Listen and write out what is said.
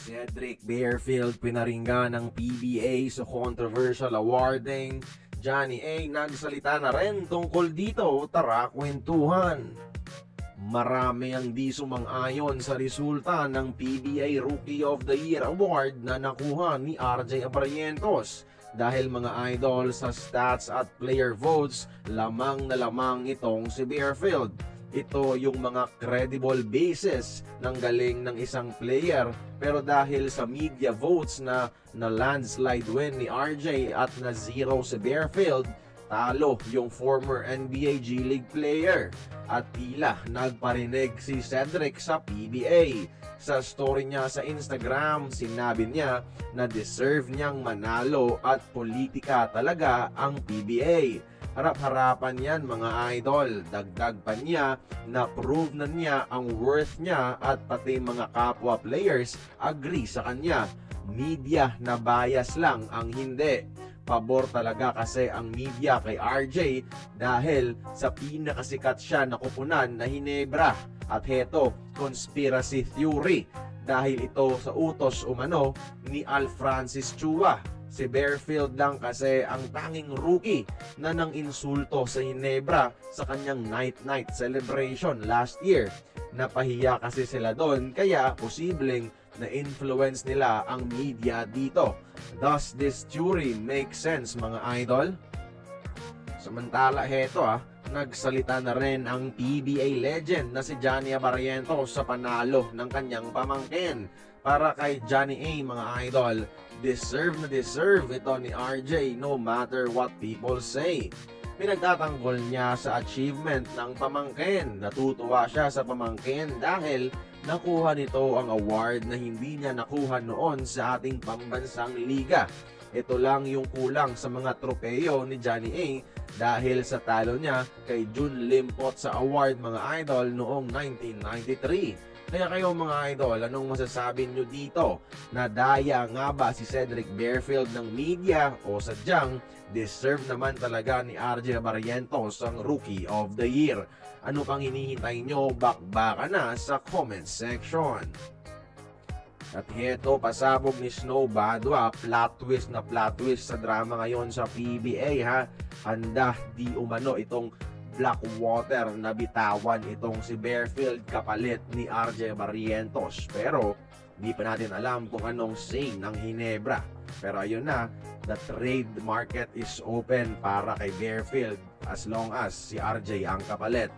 Cedric Barefield pinaringgan ng PBA sa controversial awarding. Johnny A nagsalita na rin tungkol dito, tara kwentuhan. Marami ang di sumang-ayon sa resulta ng PBA Rookie of the Year Award na nakuha ni RJ Abarientos. Dahil mga idol sa stats at player votes, lamang na lamang itong si Barefield. Ito yung mga credible basis ng galing ng isang player, pero dahil sa media votes na landslide win ni RJ at na zero si Barefield, talo yung former NBA G League player. At tila nagparinig si Cedric sa PBA. Sa story niya sa Instagram, sinabi niya na deserve niyang manalo at politika talaga ang PBA. Harap-harapan yan mga idol. Dagdag pa niya na prove na niya ang worth niya at pati mga kapwa players agree sa kanya. Media na bias lang ang hindi. Pabor talaga kasi ang media kay RJ dahil sa pinakasikat siya na kupunan na Hinebra. At heto, conspiracy theory. Dahil ito sa utos umano ni Al Francis Chua. Si Barefield lang kasi ang tanging rookie na nang insulto sa Hinebra sa kanyang night-night celebration last year. Napahiya kasi sila doon kaya posibleng na-influence nila ang media dito. Does this theory make sense mga idol? Samantala heto nagsalita na rin ang PBA legend na si Johnny Abarientos sa panalo ng kanyang pamangkin. Para kay Johnny A mga idol, deserve na deserve ito ni RJ no matter what people say. Pinagtatanggol niya sa achievement ng pamangkin. Natutuwa siya sa pamangkin dahil nakuha nito ang award na hindi niya nakuha noon sa ating pambansang liga. Ito lang yung kulang sa mga tropeyo ni Johnny A dahil sa talo niya kay Jun Limpot sa award mga idol noong 1993. Kaya kayo mga idol, anong masasabi nyo dito? Nadaya nga ba si Cedric Barefield ng media o sadyang deserve naman talaga ni RJ Abarientos ang Rookie of the Year? Ano pang hinihintay nyo? Bakbaka na sa comment section. At heto, pasabog ni Snow Badwa, plot twist sa drama ngayon sa PBA Handa di umano itong Blackwater na bitawan itong si Barefield kapalit ni RJ Barrientos. Pero di pa natin alam kung anong say ng Hinebra. Pero ayun na, the trade market is open para kay Barefield as long as si RJ ang kapalit.